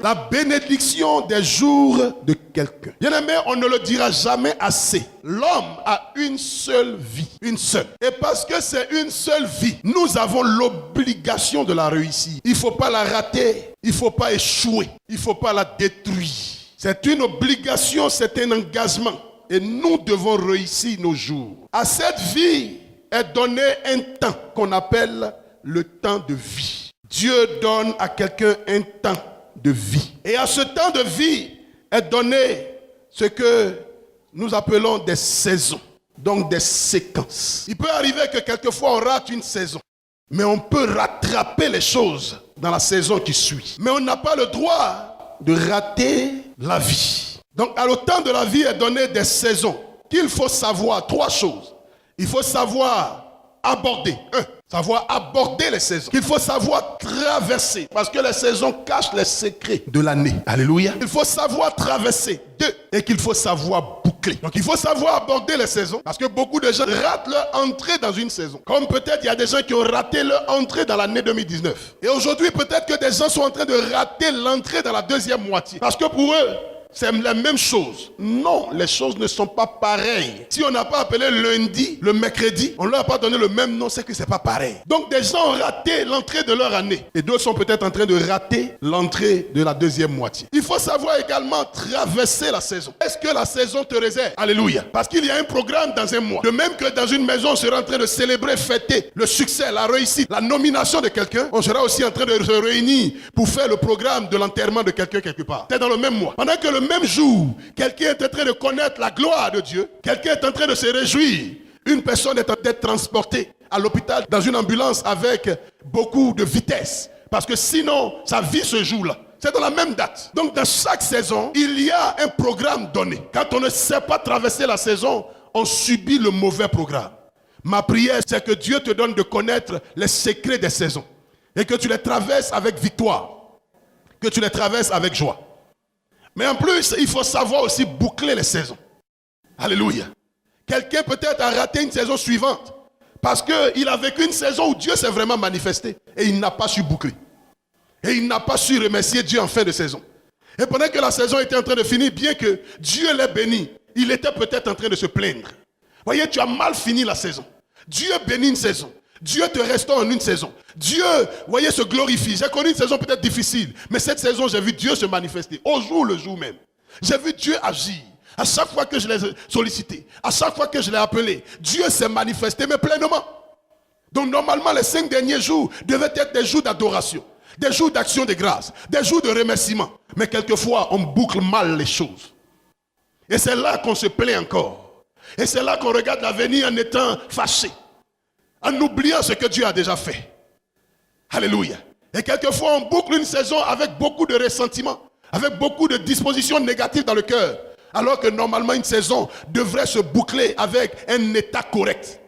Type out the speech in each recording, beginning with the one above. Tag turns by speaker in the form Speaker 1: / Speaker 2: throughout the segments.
Speaker 1: la bénédiction des jours de quelqu'un. Bien-aimé, on ne le dira jamais assez. L'homme a une seule vie, une seule. Et parce que c'est une seule vie, nous avons l'obligation de la réussir. Il ne faut pas la rater, il ne faut pas échouer, il ne faut pas la détruire. C'est une obligation, c'est un engagement. Et nous devons réussir nos jours. À cette vie est donné un temps qu'on appelle le temps de vie. Dieu donne à quelqu'un un temps de vie. Et à ce temps de vie est donné ce que nous appelons des saisons, donc des séquences. Il peut arriver que quelquefois on rate une saison, mais on peut rattraper les choses dans la saison qui suit. Mais on n'a pas le droit de rater la vie. Donc à le temps de la vie est donné des saisons qu'il faut savoir. 3 choses. Il faut savoir aborder. Savoir aborder les saisons. Qu'il faut savoir traverser. Parce que les saisons cachent les secrets de l'année. Alléluia. Il faut savoir traverser. 2. Et qu'il faut savoir boucler. Donc il faut savoir aborder les saisons. Parce que beaucoup de gens ratent leur entrée dans une saison. Comme peut-être il y a des gens qui ont raté leur entrée dans l'année 2019. Et aujourd'hui peut-être que des gens sont en train de rater l'entrée dans la deuxième moitié. Parce que pour eux, c'est la même chose. Non, les choses ne sont pas pareilles. Si on n'a pas appelé lundi, le mercredi, on ne leur a pas donné le même nom, c'est que c'est pas pareil. Donc des gens ont raté l'entrée de leur année. Et d'autres sont peut-être en train de rater l'entrée de la deuxième moitié. Il faut savoir également traverser la saison. Est-ce que la saison te réserve? Alléluia. Parce qu'il y a un programme dans un mois. De même que dans une maison, on sera en train de célébrer, fêter le succès, la réussite, la nomination de quelqu'un. On sera aussi en train de se réunir pour faire le programme de l'enterrement de quelqu'un quelque part. C'est dans le même mois. Pendant que le même jour, quelqu'un est en train de connaître la gloire de Dieu, quelqu'un est en train de se réjouir, une personne est en train d'être transportée à l'hôpital dans une ambulance avec beaucoup de vitesse, parce que sinon, sa vie se joue là. C'est dans la même date. Donc dans chaque saison, il y a un programme donné. Quand on ne sait pas traverser la saison, on subit le mauvais programme. Ma prière, c'est que Dieu te donne de connaître les secrets des saisons et que tu les traverses avec victoire, que tu les traverses avec joie. Mais en plus, il faut savoir aussi boucler les saisons. Alléluia. Quelqu'un peut-être a raté une saison suivante parce qu'il a vécu une saison où Dieu s'est vraiment manifesté et il n'a pas su boucler. Et il n'a pas su remercier Dieu en fin de saison. Et pendant que la saison était en train de finir, bien que Dieu l'ait béni, il était peut-être en train de se plaindre. Voyez, tu as mal fini la saison. Dieu bénit une saison. Dieu te restaure en une saison. Dieu, voyez, se glorifie. J'ai connu une saison peut-être difficile, mais cette saison, j'ai vu Dieu se manifester. Au jour le jour même. J'ai vu Dieu agir. À chaque fois que je l'ai sollicité, à chaque fois que je l'ai appelé, Dieu s'est manifesté, mais pleinement. Donc normalement, les 5 derniers jours devaient être des jours d'adoration, des jours d'action de grâce, des jours de remerciement. Mais quelquefois, on boucle mal les choses. Et c'est là qu'on se plaint encore. Et c'est là qu'on regarde l'avenir en étant fâché, en oubliant ce que Dieu a déjà fait. Alléluia. Et quelquefois, on boucle une saison avec beaucoup de ressentiment, avec beaucoup de dispositions négatives dans le cœur, alors que normalement, une saison devrait se boucler avec un état correct,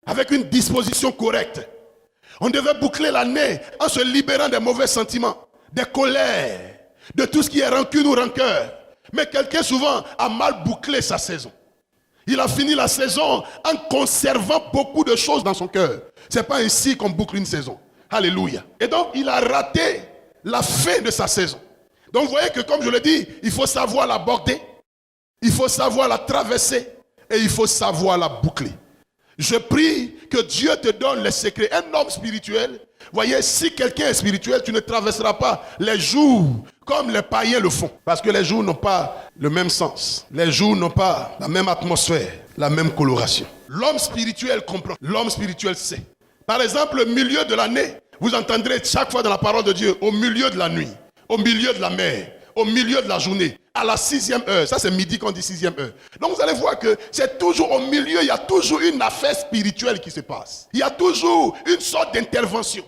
Speaker 1: avec une disposition correcte. On devait boucler l'année en se libérant des mauvais sentiments, des colères, de tout ce qui est rancune ou rancœur. Mais quelqu'un souvent a mal bouclé sa saison. Il a fini la saison en conservant beaucoup de choses dans son cœur. Ce n'est pas ainsi qu'on boucle une saison. Alléluia. Et donc, il a raté la fin de sa saison. Donc, vous voyez que, comme je l'ai dit, il faut savoir l'aborder, il faut savoir la traverser et il faut savoir la boucler. Je prie que Dieu te donne les secrets. Un homme spirituel, voyez, si quelqu'un est spirituel, tu ne traverseras pas les jours comme les païens le font. Parce que les jours n'ont pas le même sens. Les jours n'ont pas la même atmosphère, la même coloration. L'homme spirituel comprend. L'homme spirituel sait. Par exemple, au milieu de l'année, vous entendrez chaque fois dans la parole de Dieu, au milieu de la nuit, au milieu de la mer, au milieu de la journée, à la 6e heure. Ça, c'est midi qu'on dit 6e heure. Donc, vous allez voir que c'est toujours au milieu, il y a toujours une affaire spirituelle qui se passe. Il y a toujours une sorte d'intervention.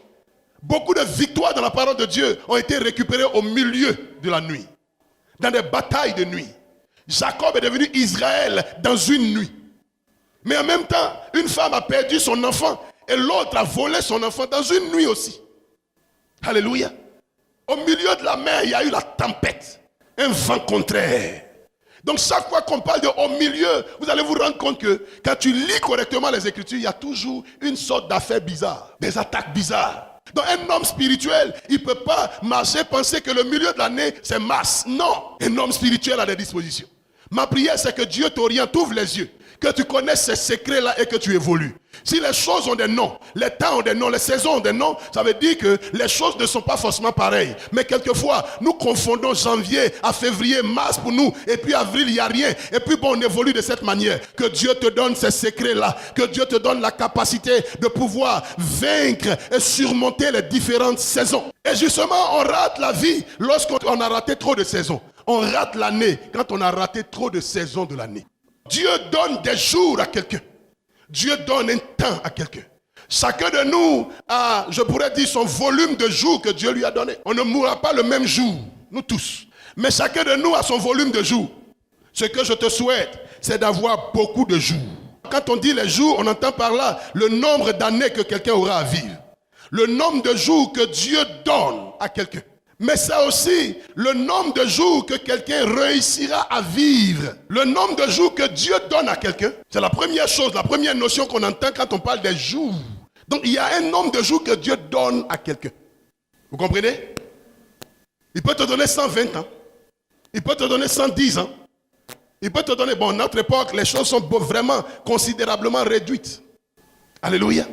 Speaker 1: Beaucoup de victoires dans la parole de Dieu ont été récupérées au milieu de la nuit, dans des batailles de nuit. Jacob est devenu Israël dans une nuit. Mais en même temps, une femme a perdu son enfant et l'autre a volé son enfant dans une nuit aussi. Alléluia. Au milieu de la mer, il y a eu la tempête, un vent contraire. Donc chaque fois qu'on parle de au milieu, vous allez vous rendre compte que quand tu lis correctement les Écritures, il y a toujours une sorte d'affaire bizarre, des attaques bizarres. Donc un homme spirituel, il ne peut pas marcher, penser que le milieu de l'année, c'est mars. Non, un homme spirituel a des dispositions. Ma prière, c'est que Dieu t'oriente, t'ouvre les yeux, que tu connaisses ces secrets-là et que tu évolues. Si les choses ont des noms, les temps ont des noms, les saisons ont des noms, ça veut dire que les choses ne sont pas forcément pareilles. Mais quelquefois, nous confondons janvier à février, mars pour nous, et puis avril, il n'y a rien. Et puis bon, on évolue de cette manière. Que Dieu te donne ces secrets-là, que Dieu te donne la capacité de pouvoir vaincre et surmonter les différentes saisons. Et justement, on rate la vie lorsqu'on a raté trop de saisons. On rate l'année quand on a raté trop de saisons de l'année. Dieu donne des jours à quelqu'un. Dieu donne un temps à quelqu'un. Chacun de nous a, je pourrais dire, son volume de jours que Dieu lui a donné. On ne mourra pas le même jour, nous tous. Mais chacun de nous a son volume de jours. Ce que je te souhaite, c'est d'avoir beaucoup de jours. Quand on dit les jours, on entend par là le nombre d'années que quelqu'un aura à vivre. Le nombre de jours que Dieu donne à quelqu'un. Mais c'est aussi le nombre de jours que quelqu'un réussira à vivre. Le nombre de jours que Dieu donne à quelqu'un. C'est la première chose, la première notion qu'on entend quand on parle des jours. Donc il y a un nombre de jours que Dieu donne à quelqu'un. Vous comprenez? Il peut te donner 120 ans. Il peut te donner 110 ans. Il peut te donner, bon, notre époque, les choses sont vraiment considérablement réduites. Alléluia.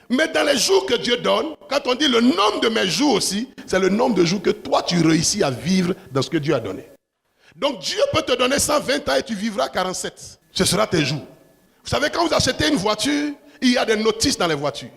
Speaker 1: Mais dans les jours que Dieu donne, quand on dit le nombre de mes jours aussi, c'est le nombre de jours que toi tu réussis à vivre dans ce que Dieu a donné. Donc Dieu peut te donner 120 ans et tu vivras 47. Ce sera tes jours. Vous savez, quand vous achetez une voiture, il y a des notices dans les voitures.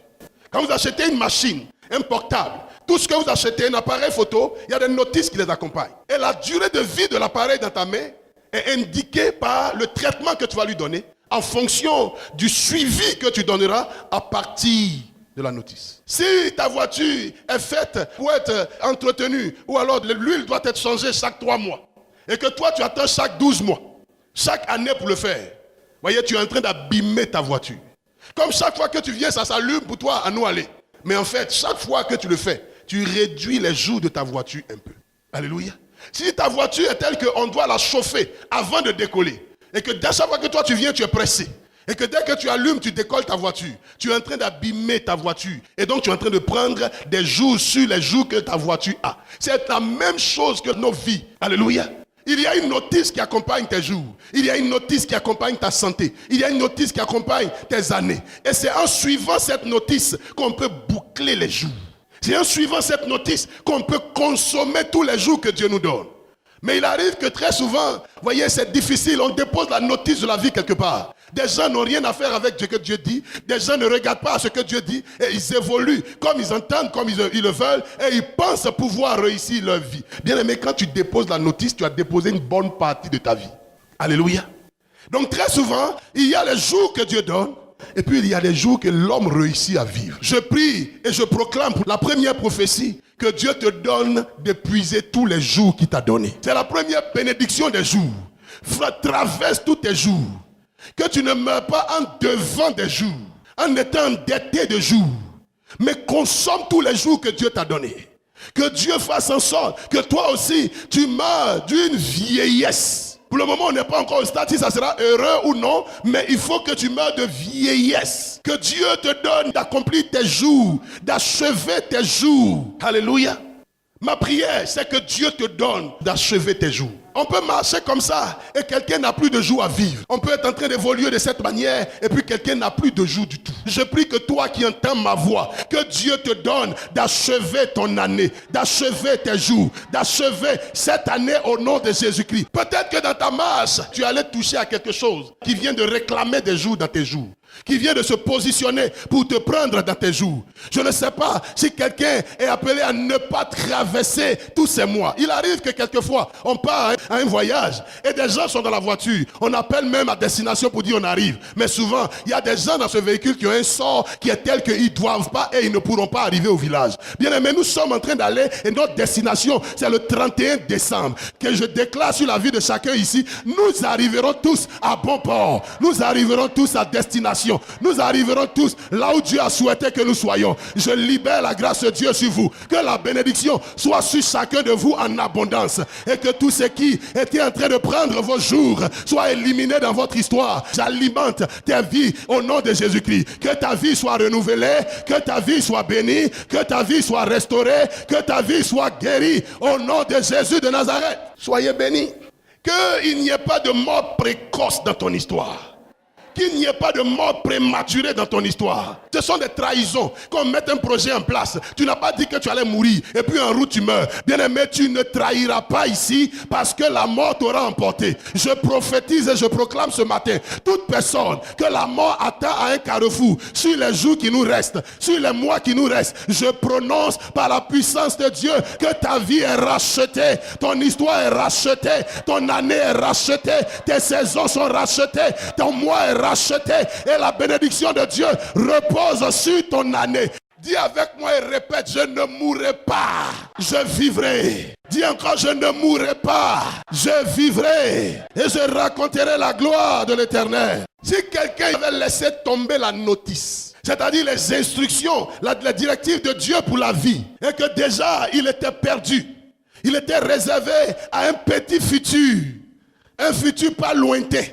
Speaker 1: Quand vous achetez une machine, un portable, tout ce que vous achetez, un appareil photo, il y a des notices qui les accompagnent. Et la durée de vie de l'appareil dans ta main est indiquée par le traitement que tu vas lui donner, en fonction du suivi que tu donneras à partir de la notice. Si ta voiture est faite pour être entretenue, ou alors l'huile doit être changée chaque 3 mois, et que toi tu attends chaque 12 mois, chaque année pour le faire, voyez, tu es en train d'abîmer ta voiture. Comme chaque fois que tu viens, ça s'allume pour toi à nous aller. Mais en fait, chaque fois que tu le fais, tu réduis les jours de ta voiture un peu. Alléluia. Si ta voiture est telle qu'on doit la chauffer avant de décoller, et que dès chaque fois que toi tu viens, tu es pressé. Et que dès que tu allumes, tu décolles ta voiture. Tu es en train d'abîmer ta voiture. Et donc tu es en train de prendre des jours sur les jours que ta voiture a. C'est la même chose que nos vies. Alléluia. Il y a une notice qui accompagne tes jours. Il y a une notice qui accompagne ta santé. Il y a une notice qui accompagne tes années. Et c'est en suivant cette notice qu'on peut boucler les jours. C'est en suivant cette notice qu'on peut consommer tous les jours que Dieu nous donne. Mais il arrive que très souvent, voyez, c'est difficile, on dépose la notice de la vie quelque part. Des gens n'ont rien à faire avec ce que Dieu dit. Des gens ne regardent pas ce que Dieu dit. Et ils évoluent comme ils entendent, comme ils le veulent. Et ils pensent pouvoir réussir leur vie. Bien aimé, quand tu déposes la notice, tu as déposé une bonne partie de ta vie. Alléluia. Donc très souvent, il y a les jours que Dieu donne. Et puis il y a des jours que l'homme réussit à vivre. Je prie et je proclame pour la première prophétie que Dieu te donne d'épuiser tous les jours qu'il t'a donné. C'est la première bénédiction des jours. Traverse tous tes jours. Que tu ne meurs pas en devant des jours, en étant endetté de jours, mais consomme tous les jours que Dieu t'a donné. Que Dieu fasse en sorte que toi aussi, tu meurs d'une vieillesse. Pour le moment, on n'est pas encore au stade si ça sera heureux ou non, mais il faut que tu meurs de vieillesse. Que Dieu te donne d'accomplir tes jours, d'achever tes jours. Alléluia. Ma prière, c'est que Dieu te donne d'achever tes jours. On peut marcher comme ça et quelqu'un n'a plus de jours à vivre. On peut être en train d'évoluer de cette manière et puis quelqu'un n'a plus de jours du tout. Je prie que toi qui entends ma voix, que Dieu te donne d'achever ton année, d'achever tes jours, d'achever cette année au nom de Jésus-Christ. Peut-être que dans ta marche, tu allais toucher à quelque chose qui vient de réclamer des jours dans tes jours, qui vient de se positionner pour te prendre dans tes jours. Je ne sais pas si quelqu'un est appelé à ne pas traverser tous ces mois. Il arrive que quelquefois, on part à un voyage et des gens sont dans la voiture. On appelle même à destination pour dire on arrive. Mais souvent, il y a des gens dans ce véhicule qui ont un sort qui est tel qu'ils ne doivent pas et ils ne pourront pas arriver au village. Bien aimé, nous sommes en train d'aller et notre destination, c'est le 31 décembre. Que je déclare sur la vie de chacun ici, nous arriverons tous à bon port. Nous arriverons tous à destination. bénédiction. Nous arriverons tous là où Dieu a souhaité que nous soyons. Je libère la grâce de Dieu sur vous. Que la bénédiction soit sur chacun de vous en abondance. Et que tout ce qui était en train de prendre vos jours soit éliminé dans votre histoire. J'alimente tes vies au nom de Jésus-Christ. Que ta vie soit renouvelée, que ta vie soit bénie, que ta vie soit restaurée, que ta vie soit guérie au nom de Jésus de Nazareth. Soyez bénis. Qu'il n'y ait pas de mort précoce dans ton histoire. Qu'il n'y ait pas de mort prématurée dans ton histoire. Ce sont des trahisons. Qu'on mette un projet en place. Tu n'as pas dit que tu allais mourir et puis en route tu meurs. Bien-aimé, tu ne trahiras pas ici parce que la mort t'aura emporté. Je prophétise et je proclame ce matin. Toute personne que la mort attend à un carrefour, sur les jours qui nous restent, sur les mois qui nous restent, je prononce par la puissance de Dieu que ta vie est rachetée. Ton histoire est rachetée. Ton année est rachetée. Tes saisons sont rachetées. Ton mois est racheté et la bénédiction de Dieu repose sur ton année. Dis avec moi et répète, je ne mourrai pas, je vivrai. Dis encore, je ne mourrai pas, je vivrai. Et je raconterai la gloire de l'Éternel. Si quelqu'un avait laissé tomber la notice, c'est-à-dire les instructions, la directive de Dieu pour la vie, et que déjà il était perdu, il était réservé à un petit futur, un futur pas lointain,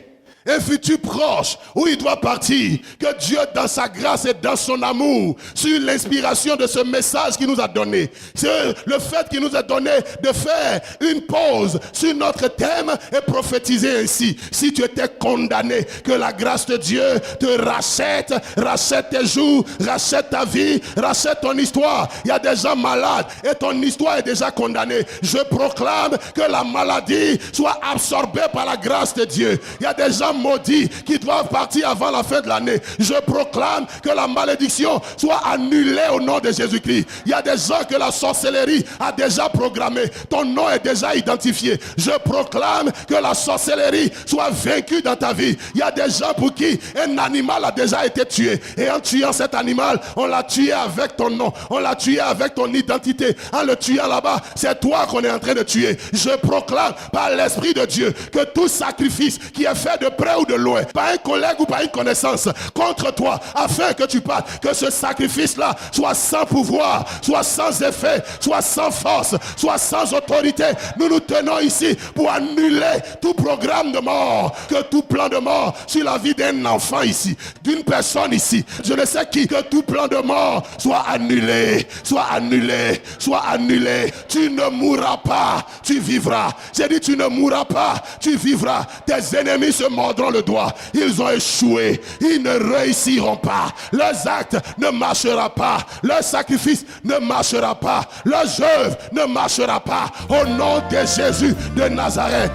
Speaker 1: un futur proche où il doit partir. Que Dieu dans sa grâce et dans son amour, sur l'inspiration de ce message qu'il nous a donné, c'est le fait qu'il nous a donné de faire une pause sur notre thème et prophétiser ainsi. Si tu étais condamné, que la grâce de Dieu te rachète, rachète tes jours, rachète ta vie, rachète ton histoire. Il y a des gens malades et ton histoire est déjà condamnée. Je proclame que la maladie soit absorbée par la grâce de Dieu. Il y a des gens maudits qui doivent partir avant la fin de l'année. Je proclame que la malédiction soit annulée au nom de Jésus-Christ. Il y a des gens que la sorcellerie a déjà programmé. Ton nom est déjà identifié. Je proclame que la sorcellerie soit vaincue dans ta vie. Il y a des gens pour qui un animal a déjà été tué. Et en tuant cet animal, on l'a tué avec ton nom. On l'a tué avec ton identité. En le tuant là-bas, c'est toi qu'on est en train de tuer. Je proclame par l'Esprit de Dieu que tout sacrifice qui est fait de près ou de loin, par un collègue ou par une connaissance contre toi, afin que tu partes, que ce sacrifice-là soit sans pouvoir, soit sans effet, soit sans force, soit sans autorité. Nous nous tenons ici pour annuler tout programme de mort, que tout plan de mort sur la vie d'un enfant ici, d'une personne ici, je ne sais qui, que tout plan de mort soit annulé, soit annulé, soit annulé. Tu ne mourras pas, tu vivras. J'ai dit tu ne mourras pas, tu vivras. Tes ennemis se mordront le doigt. Ils ont échoué. Ils ne réussiront pas. Leurs actes ne marcheront pas. Leur sacrifice ne marchera pas. Leur œuvre ne marchera pas. Au nom de Jésus de Nazareth.